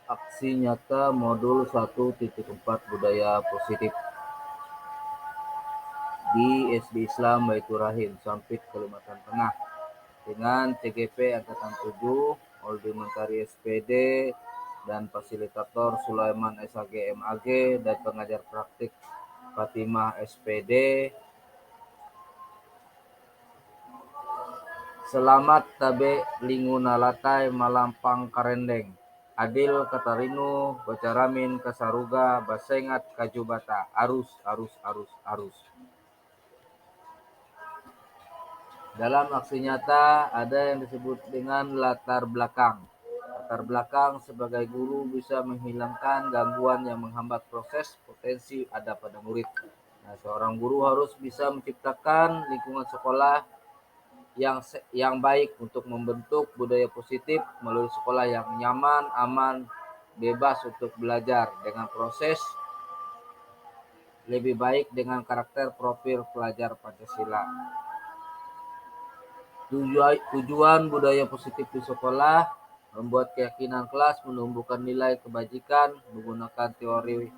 Aksi nyata modul 1.4 budaya positif di SD Islam Baitur Rahim, Sampit, Kalimantan Tengah dengan TGP Angkatan 7, Oldi Mentari SPD, dan fasilitator Sulaiman SAG MAG dan pengajar praktik Fatimah SPD. Selamat tabe lingunalatai malampang karendeng. Adil katarinu bacaramin kasaruga basengat kajubata arus arus arus arus. Dalam aksi nyata ada yang disebut dengan latar belakang. Latar belakang sebagai guru bisa menghilangkan gangguan yang menghambat proses potensi ada pada murid. Nah, seorang guru harus bisa menciptakan lingkungan sekolah yang baik untuk membentuk budaya positif melalui sekolah yang nyaman, aman, bebas untuk belajar dengan proses lebih baik dengan karakter profil pelajar Pancasila. Tujuan budaya positif di sekolah membuat keyakinan kelas, menumbuhkan nilai kebajikan, menggunakan teori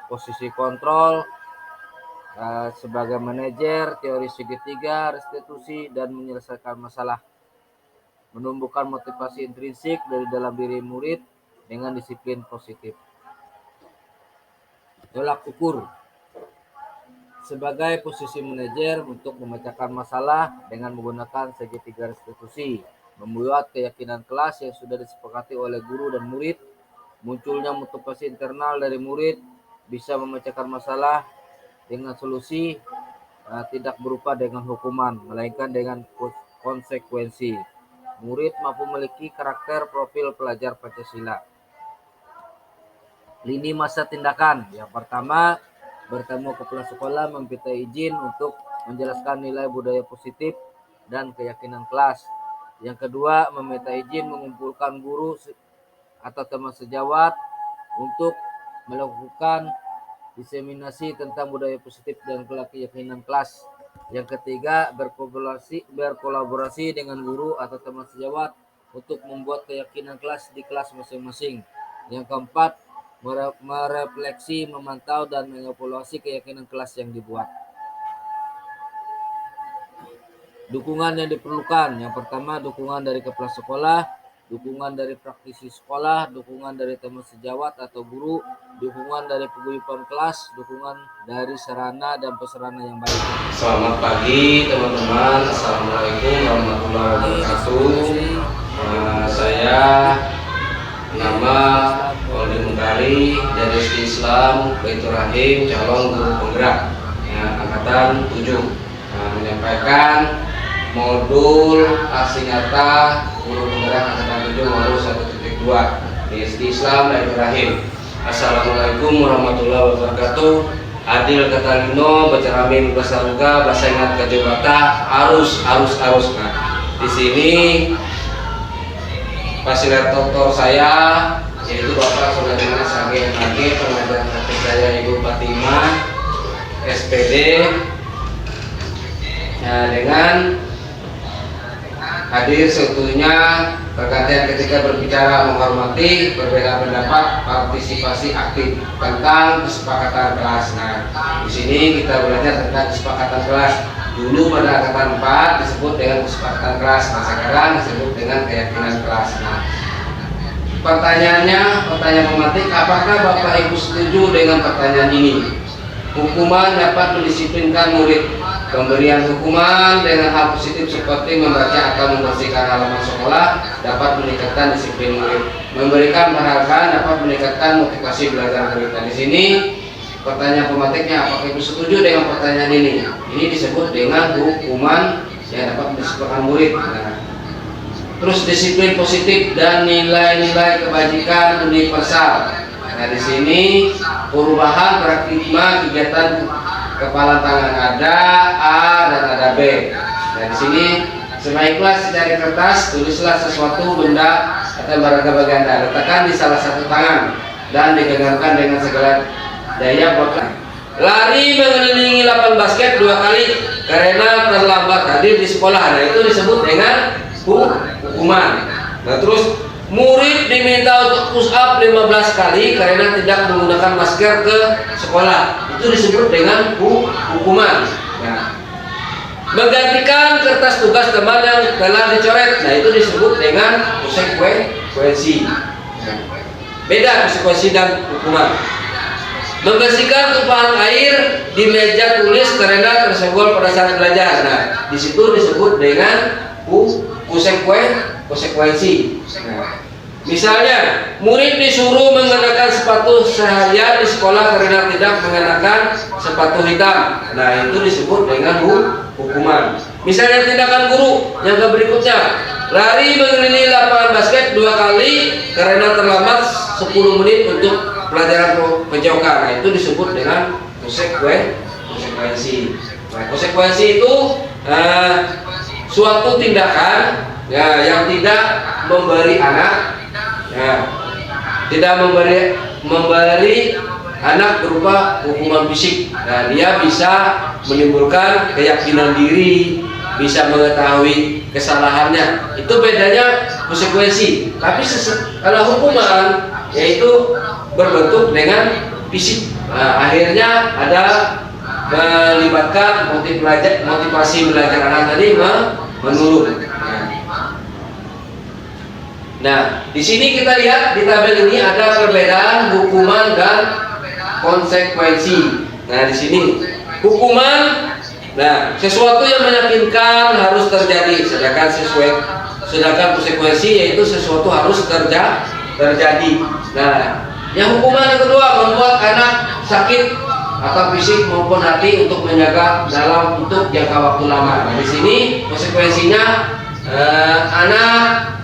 posisi kontrol sebagai manajer, teori segitiga, restitusi, dan menyelesaikan masalah. Menumbuhkan motivasi intrinsik dari dalam diri murid dengan disiplin positif. Tolak ukur sebagai posisi manajer untuk memecahkan masalah dengan menggunakan segitiga restitusi, membuat keyakinan kelas yang sudah disepakati oleh guru dan murid, munculnya motivasi internal dari murid, bisa memecahkan masalah dengan solusi tidak berupa dengan hukuman, melainkan dengan konsekuensi. Murid mampu memiliki karakter profil pelajar Pancasila. Lini masa tindakan. Yang pertama, bertemu kepala sekolah meminta izin untuk menjelaskan nilai budaya positif dan keyakinan kelas. Yang kedua, meminta izin mengumpulkan guru atau teman sejawat untuk melakukan diseminasi tentang budaya positif dan keyakinan kelas. Yang ketiga, berkolaborasi dengan guru atau teman sejawat untuk membuat keyakinan kelas di kelas masing-masing. Yang keempat, merefleksi, memantau, dan mengevaluasi keyakinan kelas yang dibuat. Dukungan yang diperlukan. Yang pertama, dukungan dari kepala sekolah, dukungan dari praktisi sekolah, dukungan dari teman sejawat atau guru, dukungan dari paguyuban kelas, dukungan dari sarana dan prasarana yang baik. Selamat pagi teman-teman. Assalamualaikum warahmatullahi wabarakatuh. Saya nama Oldi Mentari dari SD Islam Baitur Rahim, calon guru penggerak angkatan 7, menyampaikan modul aksi nyata guru penggerak angkatan 7 modul 1.2 di SD Islam Baitur Rahim. Assalamualaikum warahmatullahi wabarakatuh. Adil katalino bacaramin basaruga basengat kajobata arus. Nah, di sini fasilitator saya yaitu Bapak Sulaiman SAG MAG, pengajar praktik saya Ibu Fatimah SPD. Nah, dengan hadir seutuhnya pergantian ketika berbicara menghormati perbedaan pendapat, partisipasi aktif tentang kesepakatan kelas. Nah, di sini kita belajar tentang kesepakatan kelas. Dulu pada angkatan 4 disebut dengan kesepakatan kelas, nah sekarang disebut dengan keyakinan kelas. Nah, pertanyaannya, pertanyaan pematik, apakah Bapak Ibu setuju dengan pertanyaan ini? Hukuman dapat mendisiplinkan murid. Pemberian hukuman dengan hal positif seperti membaca atau membersihkan halaman sekolah dapat meningkatkan disiplin murid. Memberikan penghargaan dapat meningkatkan motivasi belajar murid. Nah, di sini pertanyaan pematiknya, apakah Ibu setuju dengan pertanyaan ini? Ini disebut dengan hukuman yang dapat mendisiplinkan murid. Nah, terus disiplin positif dan nilai-nilai kebajikan universal. Nah, di sini perubahan paradigma kegiatan kepala tangan ada A dan ada B. Dan di sini semaiklah secari kertas, tulislah sesuatu benda atau barang ganda, letakkan di salah satu tangan dan digenggamkan dengan segala daya buatlah. Lari mengelilingi lapangan basket 2 kali karena terlambat hadir di sekolah. Nah, itu disebut dengan hukuman. Nah, terus murid diminta untuk push up 15 kali karena tidak menggunakan masker ke sekolah. Itu disebut dengan hukuman. Nah, menggantikan kertas tugas teman yang telah dicoret, nah itu disebut dengan konsekuensi. Beda konsekuensi dan hukuman. Membersihkan tumpahan air di meja tulis karena tersenggol pada saat belajar. Nah, di situ disebut dengan konsekuensi. Nah, misalnya, murid disuruh mengenakan sepatu seharian di sekolah karena tidak mengenakan sepatu hitam. Nah, itu disebut dengan hukuman. Misalnya tindakan guru yang berikutnya, lari mengelilingi lapangan basket 2 kali karena terlambat 10 menit untuk pelajaran penjokan. Nah, itu disebut dengan konsekuensi. Nah, konsekuensi itu suatu tindakan ya, yang tidak memberi anak, ya, tidak memberi anak berupa hukuman fisik. Nah, dia bisa menimbulkan keyakinan diri, bisa mengetahui kesalahannya. Itu bedanya konsekuensi. Tapi kalau hukuman yaitu berbentuk dengan fisik. Nah, akhirnya ada melibatkan motivasi belajar anak tadi menurun. Nah, di sini kita lihat di tabel ini ada perbedaan hukuman dan konsekuensi. Nah, di sini hukuman, nah, sesuatu yang meyakinkan harus terjadi, sedangkan konsekuensi yaitu sesuatu harus terjadi. Nah, yang hukuman yang kedua membuat anak sakit atau fisik maupun hati untuk menjaga untuk jangka waktu lama. Nah, di sini konsekuensinya anak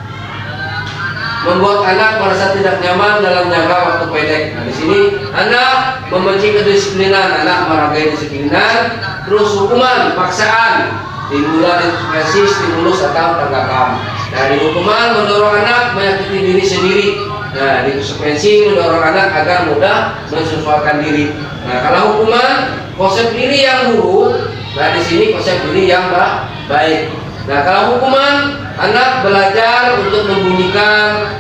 membuat anak merasa tidak nyaman dalam jangka waktu pendek. Nah, di sini anak membenci kedisiplinan, anak meragai disiplinan. Terus hukuman, paksaan, timbullah diskresi, stimulus atau tanggapan. Nah, di hukuman mendorong anak menyakiti diri sendiri. Nah, di konsekuensi mendorong anak agar mudah menyesuaikan diri. Nah, kalau hukuman konsep diri yang buruk, nah di sini konsep diri yang baik. Nah, kalau hukuman anak belajar untuk menyembunyikan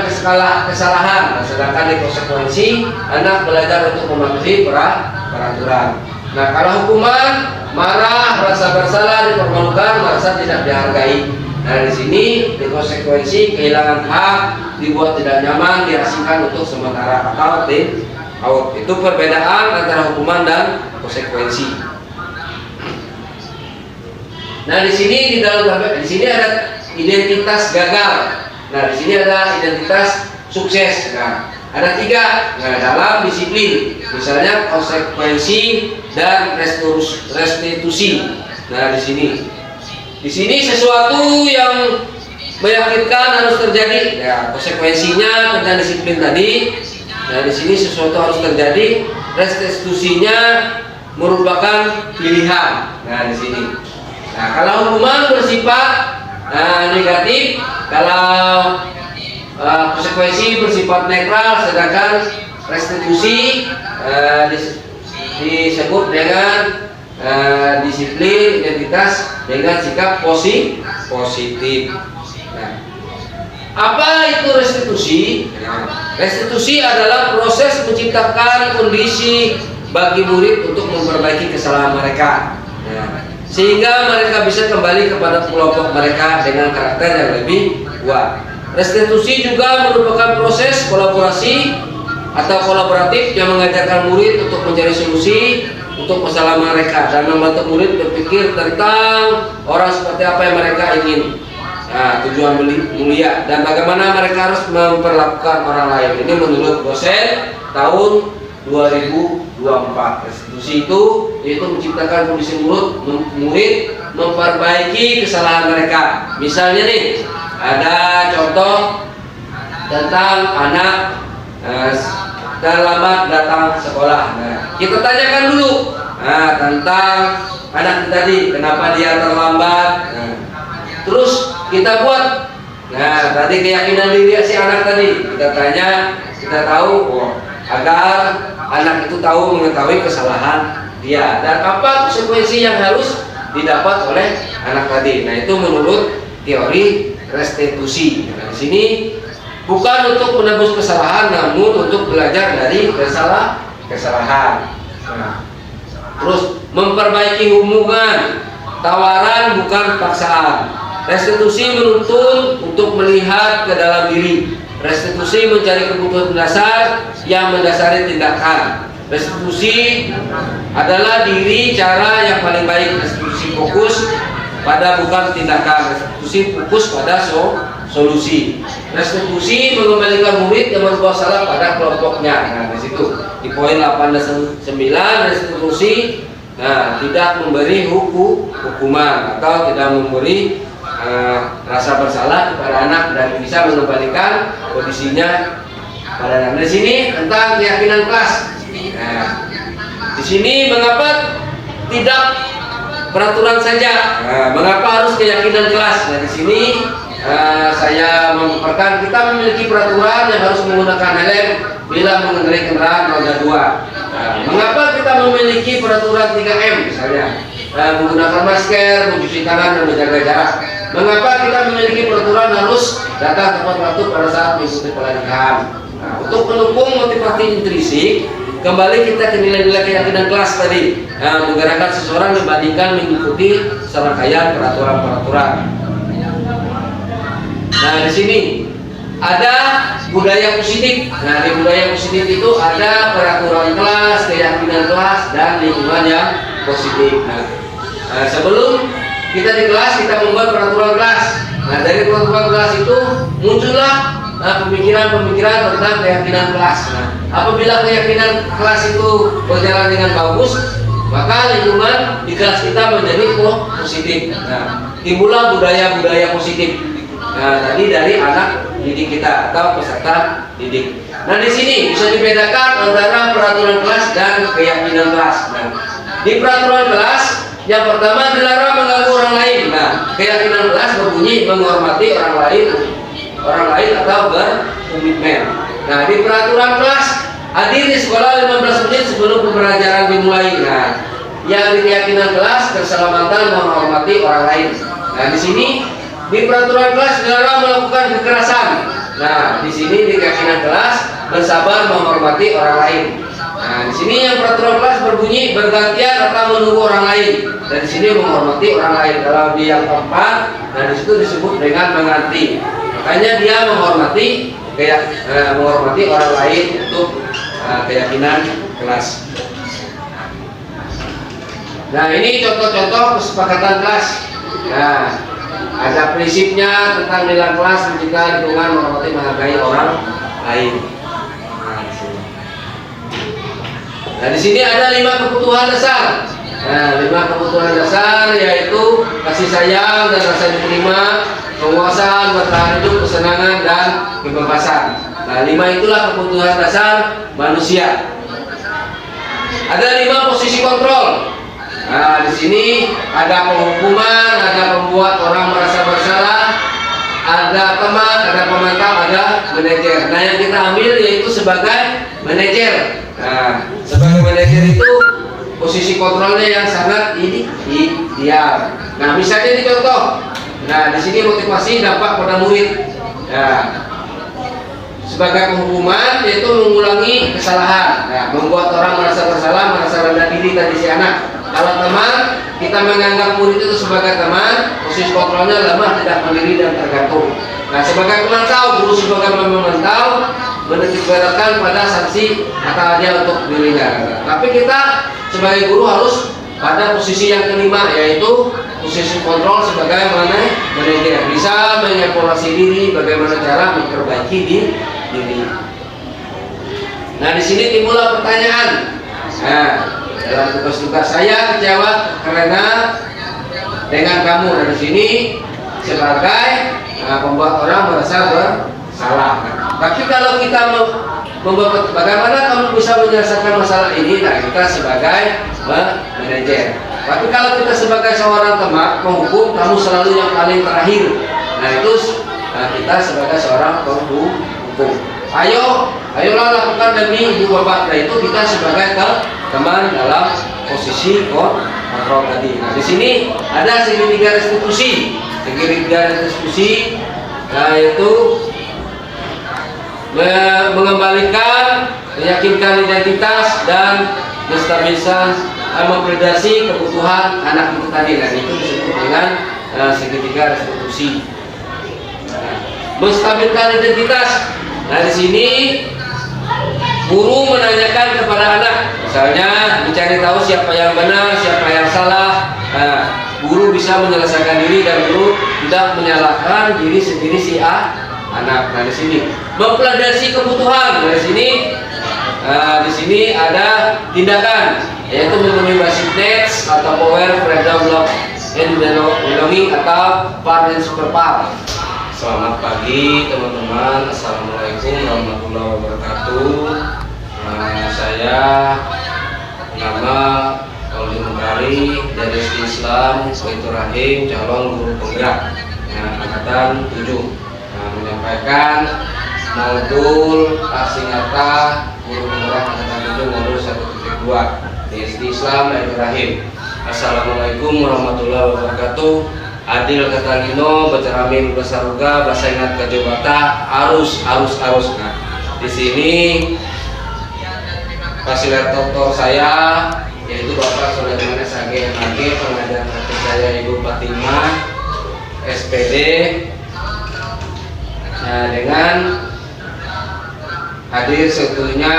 kesalahan. Nah, sedangkan di konsekuensi anak belajar untuk mematuhi peraturan. Nah, kalau hukuman marah, merasa bersalah, dipermalukan, merasa tidak dihargai. Nah, di sini di konsekuensi kehilangan hak, dibuat tidak nyaman, diasingkan untuk sementara atau out. Itu perbedaan antara hukuman dan konsekuensi. Nah, di sini di sini ada identitas gagal. Nah, di sini ada identitas sukses. Nah, ada 3. Nah, dalam disiplin, misalnya konsekuensi dan restitusi. Nah, di sini sesuatu yang meyakinkan harus terjadi. Ya, konsekuensinya tentang disiplin tadi. Nah, di sini sesuatu harus terjadi. Restitusinya merupakan pilihan. Nah, di sini. Nah, kalau hukuman bersifat negatif, kalau konsekuensi bersifat netral, sedangkan restitusi disebut dengan disiplin, identitas dengan sikap positif. Nah, apa itu restitusi? Restitusi adalah proses menciptakan kondisi bagi murid untuk memperbaiki kesalahan mereka. Nah, sehingga mereka bisa kembali kepada kelompok mereka dengan karakter yang lebih kuat. Restitusi juga merupakan proses kolaborasi atau kolaboratif yang mengajarkan murid untuk mencari solusi untuk masalah mereka dan membantu murid berpikir tentang orang seperti apa yang mereka ingin, tujuan mulia, dan bagaimana mereka harus memperlakukan orang lain. Ini menurut dosen tahun 2024. Restitusi itu yaitu menciptakan kondisi murid memperbaiki kesalahan mereka. Misalnya nih, ada contoh tentang anak terlambat datang sekolah. Nah, kita tanyakan dulu tentang anak tadi, kenapa dia terlambat. Nah, terus kita buat. Nah, tadi keyakinan diri si anak tadi kita tanya, kita tahu agar anak itu tahu mengetahui kesalahan dia dan apa konsekuensi yang harus didapat oleh anak tadi. Nah, itu menurut teori restitusi. Nah, di sini bukan untuk menebus kesalahan, namun untuk belajar dari kesalahan. Nah, terus memperbaiki hubungan, tawaran bukan paksaan. Restitusi menuntun untuk melihat ke dalam diri. Restitusi mencari kebutuhan dasar yang mendasari tindakan. Restitusi adalah diri cara yang paling baik. Restitusi fokus pada bukan tindakan. Restitusi fokus pada solusi. Restitusi mengembalikan murid yang berbuat salah pada kelompoknya. Nah, di situ di poin 8 dan 9 restitusi tidak memberi hukuman atau tidak memberi rasa bersalah kepada anak dan bisa mengembalikan kondisinya pada anak. Di sini tentang keyakinan kelas. Nah, di sini mengapa tidak peraturan saja? Mengapa harus keyakinan kelas? Nah, di sini saya memaparkan kita memiliki peraturan yang harus menggunakan helm bila mengendarai kendaraan roda 2. Mengapa kita memiliki peraturan 3M misalnya? Menggunakan masker, mencuci tangan, dan menjaga jarak. Mengapa kita memiliki peraturan harus datang tepat waktu pada saat mengikuti pelatihan? Untuk mendukung motivasi intrinsik, kembali kita ke nilai-nilai keyakinan kelas tadi. Menggerakkan seseorang dibandingkan mengikuti serangkaian peraturan-peraturan. Nah, di sini ada budaya positif. Nah, di budaya positif itu ada peraturan kelas, keyakinan kelas, dan lingkungan yang positif. Nah, sebelum kita di kelas kita membuat peraturan kelas. Nah, dari peraturan kelas itu muncullah pemikiran-pemikiran tentang keyakinan kelas. Nah, apabila keyakinan kelas itu berjalan dengan bagus, maka lingkungan di kelas kita menjadi positif. Nah, timbullah budaya-budaya positif. Nah, tadi dari anak didik kita atau peserta didik. Nah, di sini bisa dibedakan antara peraturan kelas dan keyakinan kelas. Nah, di peraturan kelas yang pertama dilarang mengganggu orang lain. Nah, keyakinan kelas berbunyi menghormati orang lain atau berkomitmen. Nah, di peraturan kelas hadir di sekolah 15 menit sebelum pembelajaran dimulai. Nah, yang di keyakinan kelas keselamatan menghormati orang lain. Nah, di sini di peraturan kelas dilarang melakukan kekerasan. Nah, di sini di keyakinan kelas bersabar menghormati orang lain. Nah, di sini yang peraturan kelas berbunyi bergantian atau menunggu orang lain. Dan di sini menghormati orang lain. Kalau di yang keempat, nah di situ disebut dengan menganti. Makanya dia menghormati orang lain untuk keyakinan kelas. Nah, ini contoh-contoh kesepakatan kelas. Nah, ada prinsipnya tentang nilai kelas mencegah lingkungan menghormati menghargai orang lain. Nah, di sini ada 5 kebutuhan dasar. Nah, 5 kebutuhan dasar yaitu kasih sayang dan rasa diterima, penguasaan, bertahan hidup, kesenangan, dan kebebasan. Nah, 5 itulah kebutuhan dasar manusia. Ada 5 posisi kontrol. Nah, di sini ada penghukuman, ada pembuat orang merasa bersalah, ada teman, ada pemantau, ada manajer. Nah, yang kita ambil yaitu sebagai manajer. Nah, sebagai manajer itu posisi kontrolnya yang sangat ideal. Nah, misalnya ini contoh. Nah, di sini motivasi dampak pada murid. Nah, sebagai penghukuman yaitu mengulangi kesalahan. Nah, membuat orang merasa bersalah, merasa rendah diri tadi si anak. Kalau teman, kita menganggap murid itu sebagai teman, posisi kontrolnya lemah, tidak mandiri dan tergantung. Nah, sebagai pemantau, guru sebagai memantau, menitikberatkan pada sanksi atau hadiah untuk dirinya. Tapi kita sebagai guru harus pada posisi yang kelima, yaitu posisi kontrol sebagai manajer. Bisa mengevaluasi diri, bagaimana cara memperbaiki diri. Nah, di sini timbullah pertanyaan. Nah, dalam tugas-tugas saya kecewa karena dengan kamu. Nah, di sini sebagai pembuat orang merasa bersalah. Tapi kalau kita bagaimana kamu bisa menyelesaikan masalah ini? Nah, kita sebagai manajer. Tapi kalau kita sebagai seorang teman penghukum, kamu selalu yang paling terakhir. Nah, itu kita sebagai seorang penghukum. Ayolah lakukan demi ibu bapak. Nah, itu kita sebagai teman dalam posisi kontrol tadi. Nah, di sini ada segitiga restitusi. Segitiga restitusi yaitu mengembalikan, meyakinkan identitas dan memvalidasi kebutuhan anak itu tadi. Nah, itu disebut dengan segitiga restitusi. Menstabilkan identitas. Nah, di sini guru menanyakan kepada anak, misalnya mencari tahu siapa yang benar, siapa yang salah. Nah, guru bisa menyelesaikan diri dan guru tidak menyalahkan diri sendiri si anak. Nah, di sini mempelajari kebutuhan. Nah, di sini ada tindakan, yaitu memenuhi basic needs atau power, freedom, love, and belonging atau part and super part. Selamat pagi teman-teman. Assalamualaikum warahmatullahi wabarakatuh. Saya nama Kauli Mentari dari Islam Baitur Rahim, calon guru penggerak angkatan 7. Menyampaikan modul aksi nyata guru penggerak angkatan 7 modul 1.2 di Islam Baitur Rahim. Assalamualaikum warahmatullahi wabarakatuh. Adil kata Lino, Beceramin Besaruga, bahasa ingat Kajobata, arus. Nah, di sini fasilitator saya yaitu Bapak Sulaiman SAG MAG, pengajar praktik saya Ibu Fatimah SPD. Nah, dengan hadir tentunya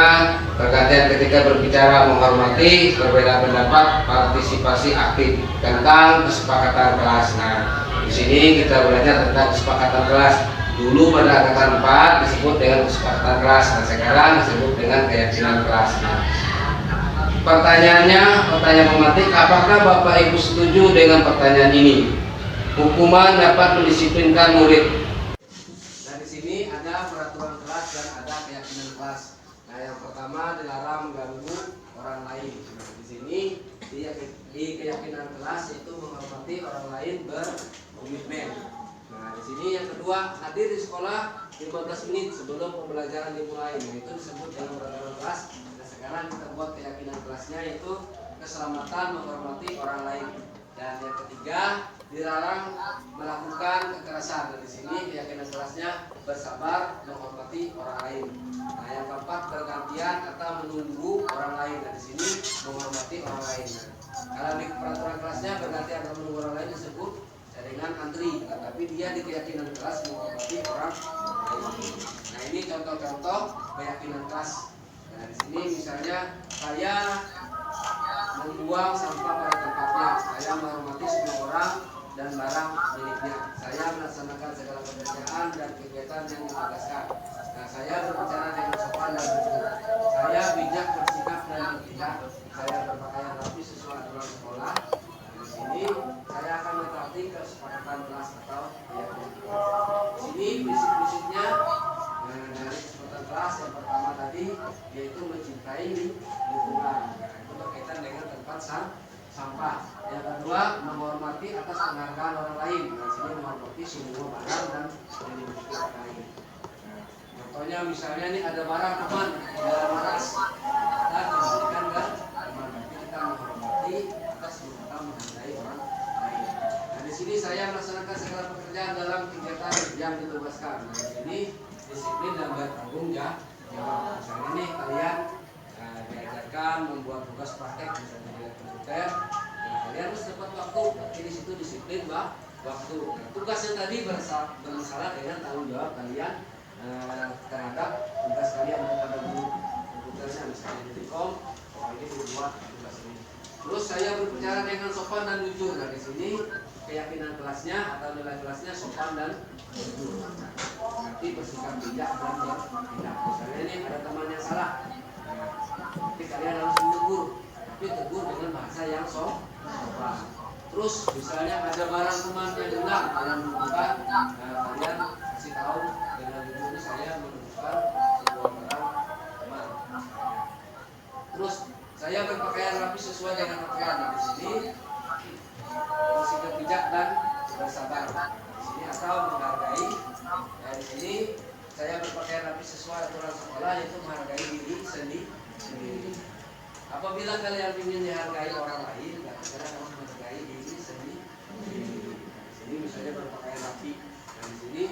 pergantian ketika berbicara menghormati perbedaan pendapat, partisipasi aktif tentang kesepakatan kelas. Nah, di sini kita belajar tentang kesepakatan kelas. Dulu pada angkatan 4 disebut dengan kesepakatan kelas. Nah, sekarang disebut dengan keyakinan kelas. Nah, pertanyaan mematik, apakah Bapak Ibu setuju dengan pertanyaan ini? Hukuman dapat mendisiplinkan murid. Nah, di sini ada peraturan kelas dan ada keyakinan kelas. Nah, yang pertama dilarang mengganggu orang lain. Nah, di sini di keyakinan kelas itu menghormati orang lain, berkomitmen. Nah, di sini yang kedua, hadir di sekolah 15 menit sebelum pembelajaran dimulai. Nah, itu disebut dengan peraturan kelas. Nah, sekarang kita buat keyakinan kelasnya, yaitu keselamatan menghormati orang lain. Dan yang ketiga, dilarang melakukan kekerasan. Nah, di sini keyakinan kelasnya bersabar menghormati orang lain. Nah, yang keempat, bergantian atau menunggu orang lain. Nah, di sini menghormati orang lain. Nah, kalau di peraturan kelasnya bergantian atau menunggu orang lain disebut dengan antri. Nah, tapi dia di keyakinan kelas menghormati orang lain. Nah, ini contoh-contoh keyakinan kelas. Nah, di sini misalnya saya membuang sampah pada tempatnya, saya menghormati semua orang dan barang miliknya, saya melaksanakan segala pekerjaan dan kegiatan yang ditugaskan. Nah, saya berbicara dengan sopan dan jujur, saya bijak bersikap dan bertindak, saya berpakaian rapi sesuai aturan sekolah. Di sini saya akan mentaati kesepakatan kelas atau keyakinan kelas. Di sini prinsip-prinsipnya dari kesepakatan kelas yang pertama tadi yaitu mencintai lingkungan. Itu berkaitan dengan tempat sampah. Yang kedua, menghormati atas penghargaan orang lain. Nah, sini menghormati semua barang dan yang dimiliki orang lain. Nah, contohnya misalnya ini ada barang teman dalam waras, kita kembalikan ke teman. Kita menghormati atas perbuatan menghargai orang lain. Nah, di sini saya melaksanakan segala pekerjaan dalam kegiatan yang ditugaskan. Nah, di sini disiplin dan bertanggung jawab. Misalnya nih kalian diajarkan membuat tugas praktek misalnya di komputer, nah, kalian harus tepat waktu. Berarti di situ disiplin waktu. Nah, tugas yang tadi bermasalah dengan tanggung jawab kalian terhadap tugas kalian pada guru komputernya, misalnya di Telkom, ini dibuat tugas ini. Terus saya berbicara dengan sopan dan jujur. Nah, di sini keyakinan kelasnya atau nilai kelasnya sopan dan jujur. Nanti bersikap bijak dan bertindak. Misalnya ini ada teman yang salah, tapi kalian harus menegur, tapi tegur dengan bahasa yang sopan. Terus misalnya ada barang teman yang hilang, kalian menemukan, kalian kasih tahu dengan jujur, saya menemukan sebuah barang teman. Terus saya berpakaian rapi sesuai dengan aturan. Nah, di sini bersikap bijak dan bersabar. Di sini atau menghargai. Nah, di sini saya berpakaian rapi sesuai aturan sekolah, yaitu menghargai diri sendiri. Apabila kalian ingin dihargai orang lain, kalian harus menghargai diri sendiri. Di sini misalnya berpakaian rapi. Nah, di sini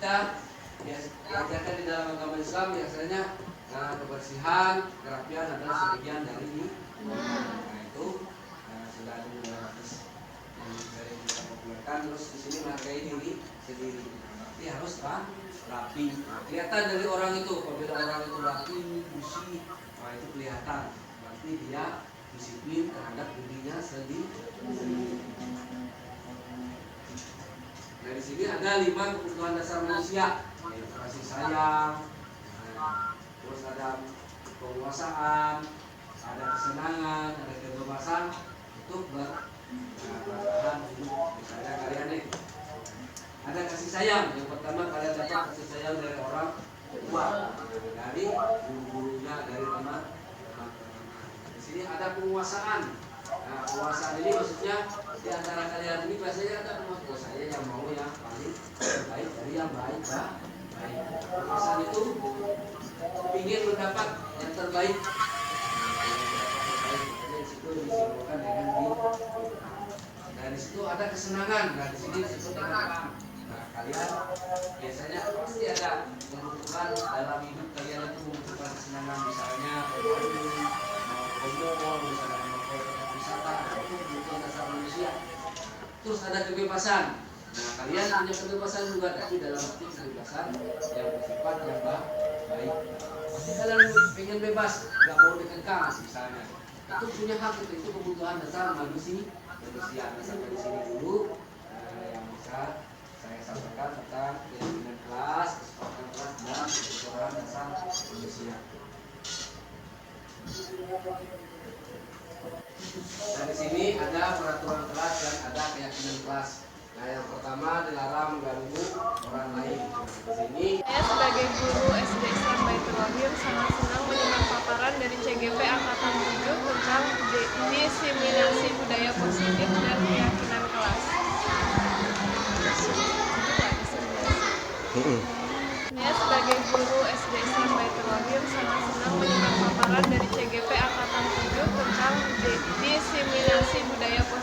kita diajarkan di dalam agama Islam biasanya kebersihan, kerapian adalah sebagian dari nah itu sudah ada beberapa hadis yang sering kita populerkan. Terus di sini menghargai diri sendiri, berarti harus rapi. Nah, kelihatan dari orang itu, apabila orang itu rapi, bersih, nah itu kelihatan, berarti dia disiplin terhadap dirinya sendiri. Nah di sini ada 5 kebutuhan dasar manusia, yaitu kasih sayang, terus ada penguasaan, ada kesenangan, ada kebebasan untuk bertahan hidup. Misalnya kalian nih, ada kasih sayang. Yang pertama kalian dapat kasih sayang dari orang tua, dari guru-gurunya, dari teman-teman. Di sini ada penguasaan. Nah, penguasaan ini maksudnya di antara kalian ini biasanya ada penguasa, saya yang mau yang paling baik dari yang baik. Penguasaan itu ingin mendapat yang terbaik. Jadi situ disimbolkan dengan di. Dan di situ ada kesenangan. Nah di sini disebut dengan apa? Nah kalian biasanya pasti ada kebutuhan dalam hidup kalian itu membutuhkan kesenangan, misalnya berkumpul, misalnya melakukan wisata, itu kebutuhan dasar manusia. Terus ada kebebasan. Nah kalian punya kebebasan juga, tapi dalam arti kebebasan yang bersifat yang baik. Pasti kalian ingin bebas, nggak mau dikekang misalnya. Itu punya hak, itu kebutuhan dasar manusia. Nah, sampai di sini dulu yang bisa saya sampaikan tentang keyakinan kelas, kesepakatan kelas dan kebutuhan dasar manusia. Nah di sini ada peraturan kelas dan ada keyakinan kelas. Nah yang pertama dilarang mengganggu orang lain. Di sini saya sebagai guru SD Islam Baitul Wahir sangat senang mendengar paparan dari CGP Angkatan 7 tentang diseminasi budaya positif dan keyakinan kelas. Saya sebagai guru SD Islam Baitul Wahir sangat senang mendengar paparan dari CGP Angkatan 7 tentang diseminasi budaya positif